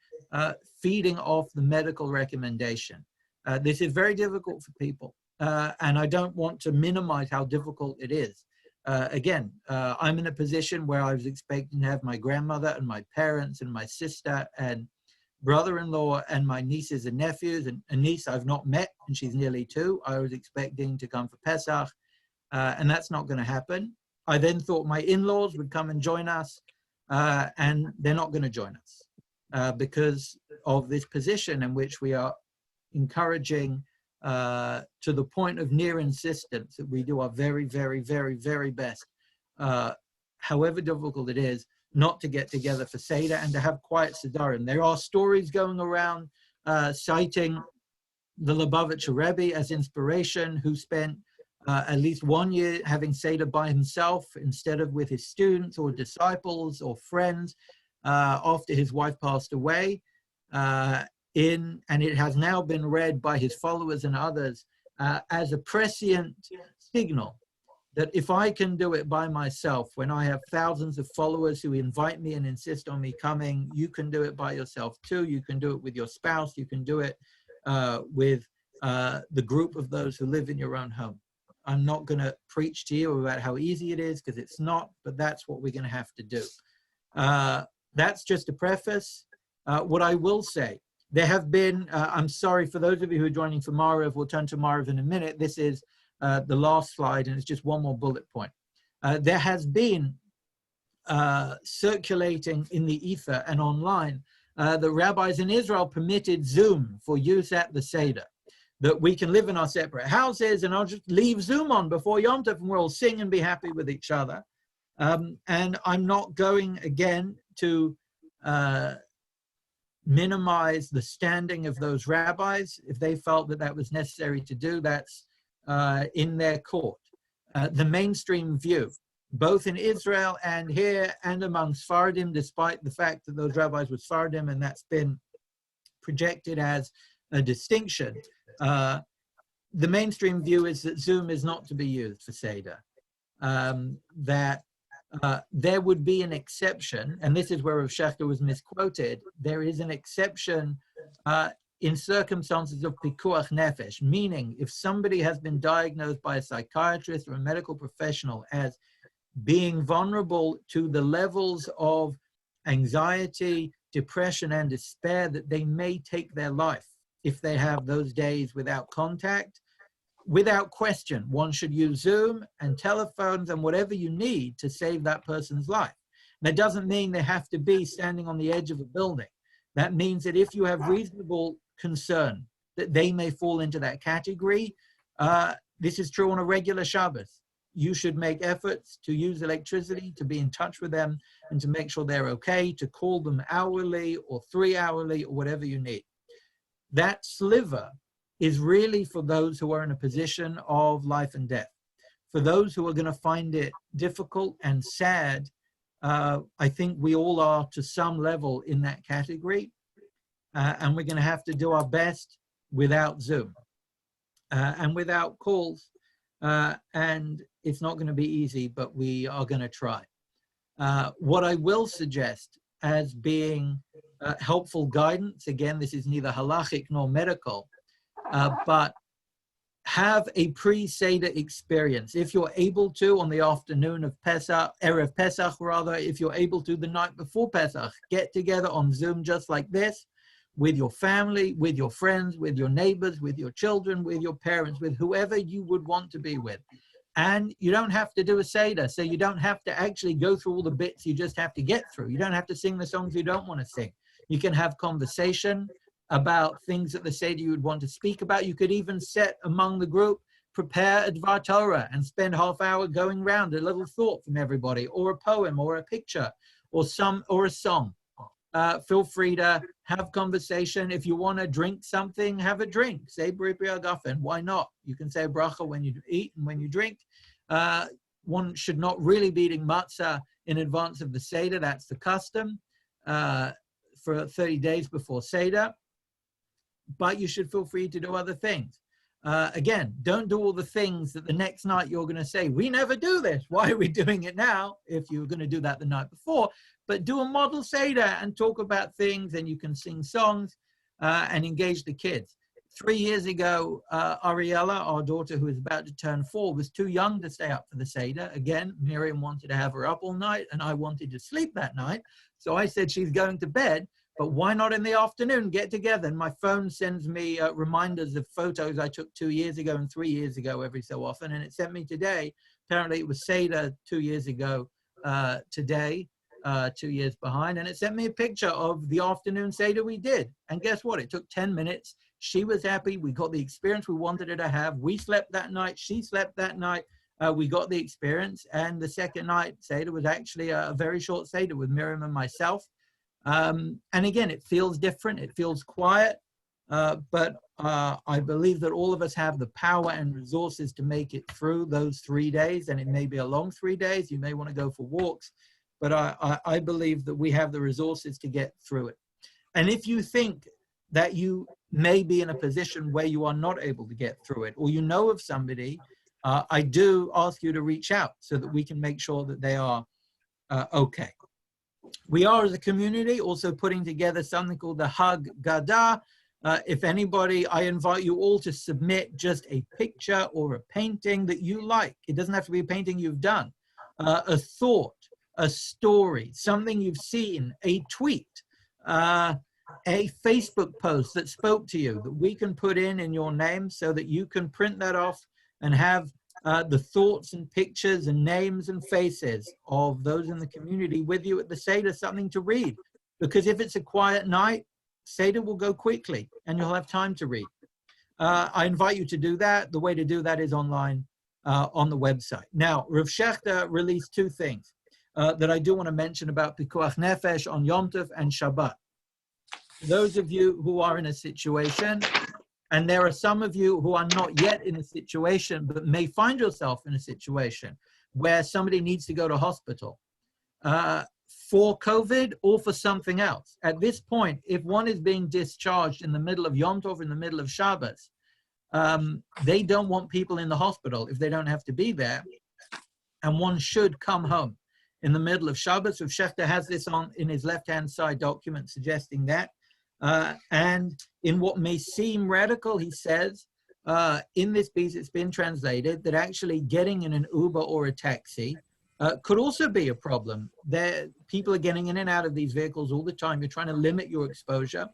feeding off the medical recommendation. This is very difficult for people, and I don't want to minimize how difficult it is. Again, I'm in a position where I was expecting to have my grandmother and my parents and my sister and brother-in-law and my nieces and nephews, and a niece I've not met, and she's nearly 2. I was expecting to come for Pesach, and that's not going to happen. I then thought my in-laws would come and join us, and they're not going to join us because of this position in which we are encouraging to the point of near insistence that we do our very, very, very, very best, however difficult it is, not to get together for Seder and to have quiet Sedarim. There are stories going around citing the Lubavitcher Rebbe as inspiration, who spent at least 1 year having Seder by himself instead of with his students or disciples or friends after his wife passed away. And it has now been read by his followers and others as a prescient signal that if I can do it by myself, when I have thousands of followers who invite me and insist on me coming, you can do it by yourself too. You can do it with your spouse. You can do it with the group of those who live in your own home. I'm not going to preach to you about how easy it is, because it's not, but that's what we're going to have to do. That's just a preface. What I will say There have been, I'm sorry for those of you who are joining for Maariv, we'll turn to Maariv in a minute. This is the last slide, and it's just one more bullet point. There has been circulating in the ether and online that rabbis in Israel permitted Zoom for use at the Seder, that we can live in our separate houses and I'll just leave Zoom on before Yom Tov and we'll all sing and be happy with each other. And I'm not going again to minimize the standing of those rabbis. If they felt that that was necessary to do, that's in their court. The mainstream view, both in Israel and here and among Sephardim, despite the fact that those rabbis were Sephardim and that's been projected as a distinction, the mainstream view is that Zoom is not to be used for Seder. That there would be an exception, and this is where Rav Shechter was misquoted, there is an exception in circumstances of pikuach nefesh, meaning if somebody has been diagnosed by a psychiatrist or a medical professional as being vulnerable to the levels of anxiety, depression, and despair that they may take their life if they have those days without contact, without question, one should use Zoom and telephones and whatever you need to save that person's life. That doesn't mean they have to be standing on the edge of a building. That means that if you have reasonable concern that they may fall into that category, this is true on a regular Shabbos. You should make efforts to use electricity, to be in touch with them, and to make sure they're okay, to call them hourly or 3 hourly or whatever you need. That sliver is really for those who are in a position of life and death. For those who are going to find it difficult and sad, I think we all are to some level in that category, and we're going to have to do our best without Zoom and without calls, and it's not going to be easy, but we are going to try. What I will suggest as being helpful guidance, again, this is neither halachic nor medical, but have a pre-Seder experience. If you're able to, on the afternoon of Pesach, Erev Pesach rather, if you're able to the night before Pesach, get together on Zoom just like this, with your family, with your friends, with your neighbors, with your children, with your parents, with whoever you would want to be with. And you don't have to do a Seder, so you don't have to actually go through all the bits you just have to get through. You don't have to sing the songs you don't want to sing. You can have conversation about things at the Seder you would want to speak about. You could even set among the group, prepare a Dvar Torah and spend half hour going around a little thought from everybody, or a poem, or a picture, or a song. Feel free to have conversation. If you want to drink something, have a drink. Say B'ri Agafen. Why not? You can say bracha when you eat and when you drink. One should not really be eating matzah in advance of the Seder. That's the custom for 30 days before Seder. But you should feel free to do other things. Again, don't do all the things that the next night you're going to say, we never do this. Why are we doing it now? If you were going to do that the night before. But do a model Seder and talk about things, and you can sing songs and engage the kids. 3 years ago, Ariella, our daughter who is about to turn 4, was too young to stay up for the Seder. Again, Miriam wanted to have her up all night, and I wanted to sleep that night. So I said she's going to bed, but why not in the afternoon get together? And my phone sends me reminders of photos I took 2 years ago and 3 years ago every so often, and it sent me today. Apparently it was Seder 2 years ago today. 2 years behind, and it sent me a picture of the afternoon Seder we did. And guess what? It took 10 minutes. She was happy. We got the experience we wanted her to have. We slept that night. She slept that night. We got the experience. And the second night Seder was actually a very short Seder with Miriam and myself. And again, it feels different. It feels quiet. But I believe that all of us have the power and resources to make it through those 3 days. And it may be a long 3 days. You may want to go for walks. But I believe that we have the resources to get through it. And if you think that you may be in a position where you are not able to get through it, or you know of somebody, I do ask you to reach out so that we can make sure that they are okay. We are, as a community, also putting together something called the Hag Gadah. If anybody, I invite you all to submit just a picture or a painting that you like. It doesn't have to be a painting you've done. A thought, a story, something you've seen, a tweet, a Facebook post that spoke to you that we can put in your name so that you can print that off and have the thoughts and pictures and names and faces of those in the community with you at the Seder, something to read. Because if it's a quiet night, Seder will go quickly and you'll have time to read. I invite you to do that. The way to do that is online on the website. Now, Rav Shechter released two things that I do want to mention about Pikuach Nefesh on Yom Tov and Shabbat. Those of you who are in a situation, and there are some of you who are not yet in a situation, but may find yourself in a situation where somebody needs to go to hospital for COVID or for something else. At this point, if one is being discharged in the middle of Yom Tov, in the middle of Shabbos, they don't want people in the hospital if they don't have to be there, and one should come home in the middle of Shabbos. Rav Shechter has this on in his left-hand side document suggesting that. And in what may seem radical, he says, in this piece, it's been translated that actually getting in an Uber or a taxi could also be a problem. People are getting in and out of these vehicles all the time. You're trying to limit your exposure.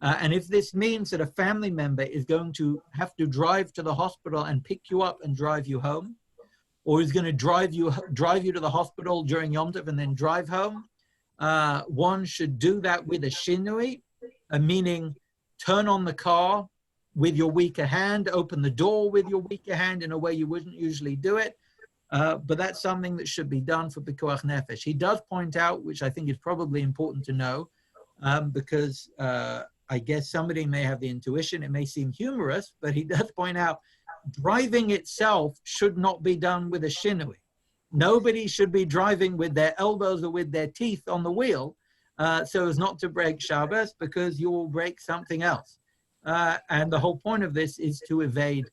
And if this means that a family member is going to have to drive to the hospital and pick you up and drive you home, or is going to drive you to the hospital during Yom Tov and then drive home, one should do that with a shinui, meaning turn on the car with your weaker hand, open the door with your weaker hand in a way you wouldn't usually do it. But that's something that should be done for Pikuach Nefesh. He does point out, which I think is probably important to know, because I guess somebody may have the intuition, it may seem humorous, but he does point out driving itself should not be done with a shinui. Nobody should be driving with their elbows or with their teeth on the wheel so as not to break Shabbos, because you will break something else. And the whole point of this is to evade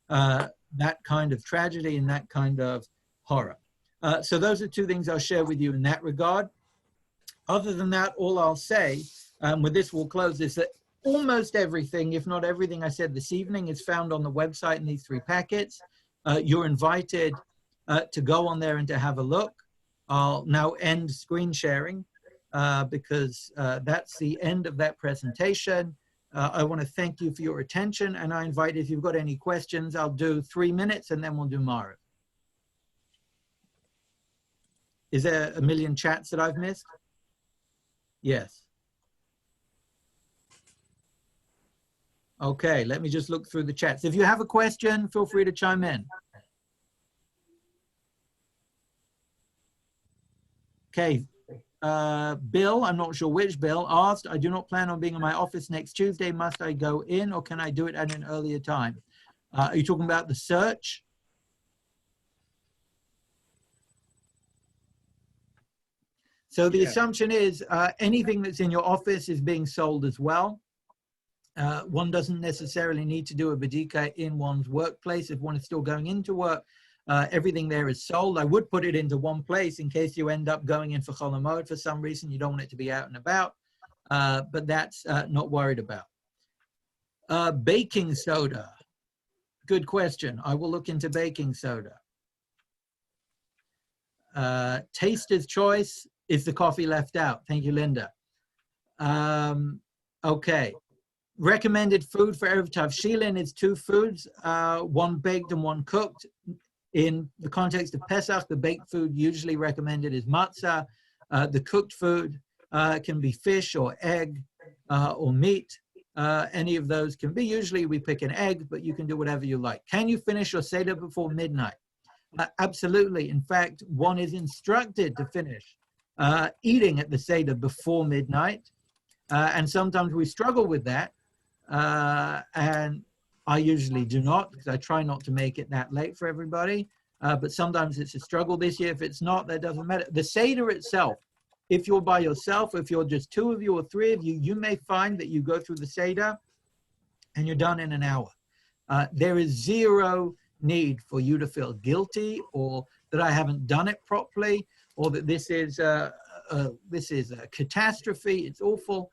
that kind of tragedy and that kind of horror. So those are two things I'll share with you in that regard. Other than that, all I'll say, with this we'll close, is that almost everything, if not everything I said this evening, is found on the website in these three packets. You're invited to go on there and to have a look. I'll now end screen sharing because that's the end of that presentation. I want to thank you for your attention, and I invite, if you've got any questions, I'll do 3 minutes and then we'll do Mara. Is there a million chats that I've missed? Yes. Okay, let me just look through the chats. If you have a question, feel free to chime in. Okay, Bill, I'm not sure which Bill, asked, I do not plan on being in my office next Tuesday. Must I go in or can I do it at an earlier time? Are you talking about the search? So the assumption is anything that's in your office is being sold as well. One doesn't necessarily need to do a badika in one's workplace if one is still going into work. Everything there is sold. I would put it into one place in case you end up going in for Chol Hamoed for some reason. You don't want it to be out and about, but that's not worried about. Baking soda. Good question. I will look into baking soda. Taster's choice. Is the coffee left out? Thank you, Linda. Okay. Recommended food for Erev Tavshilin is 2 foods, one baked and one cooked. In the context of Pesach, the baked food usually recommended is matzah. The cooked food can be fish or egg or meat. Any of those can be. Usually we pick an egg, but you can do whatever you like. Can you finish your Seder before midnight? Absolutely. In fact, one is instructed to finish eating at the Seder before midnight. And sometimes we struggle with that. And I usually do not, because I try not to make it that late for everybody. But sometimes it's a struggle. This year, if it's not, that doesn't matter. The Seder itself, if you're by yourself, if you're just 2 of you or 3 of you, you may find that you go through the Seder and you're done in an hour. There is zero need for you to feel guilty or that I haven't done it properly or that this is a catastrophe. It's awful.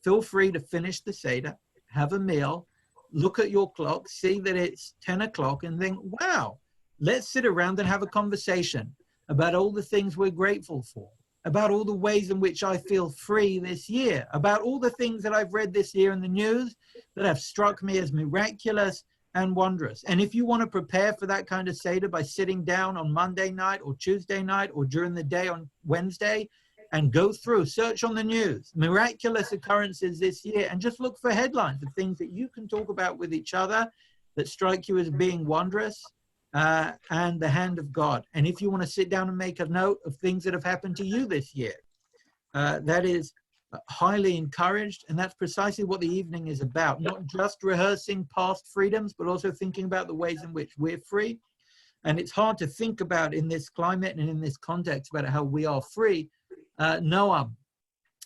Feel free to finish the Seder, have a meal, look at your clock, see that it's 10 o'clock and think, wow, let's sit around and have a conversation about all the things we're grateful for. about all the ways in which I feel free this year, about all the things that I've read this year in the news that have struck me as miraculous and wondrous. And if you want to prepare for that kind of Seder by sitting down on Monday night or Tuesday night or during the day on Wednesday and go through, search on the news, miraculous occurrences this year, and just look for headlines of things that you can talk about with each other that strike you as being wondrous, and the hand of God. And if you want to sit down and make a note of things that have happened to you this year, that is highly encouraged. And that's precisely what the evening is about, not just rehearsing past freedoms, but also thinking about the ways in which we're free. And it's hard to think about in this climate and in this context about how we are free. Noam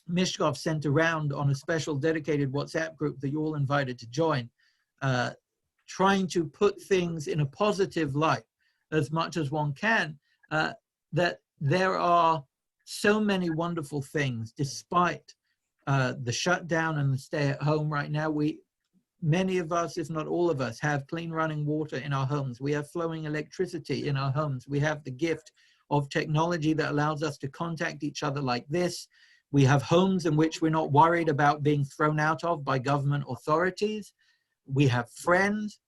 Mishkov sent around on a special dedicated WhatsApp group that you're all invited to join, trying to put things in a positive light as much as one can, that there are so many wonderful things despite the shutdown and the stay at home right now. Many of us, if not all of us, have clean running water in our homes. We have flowing electricity in our homes. We have the gift of technology that allows us to contact each other like this. We have homes in which we're not worried about being thrown out of by government authorities. We have friends.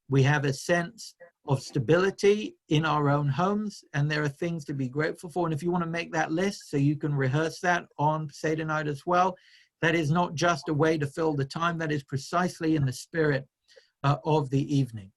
We have a sense of stability in our own homes, and there are things to be grateful for. And if you want to make that list so you can rehearse that on Seder night as well, that is not just a way to fill the time, that is precisely in the spirit of the evening.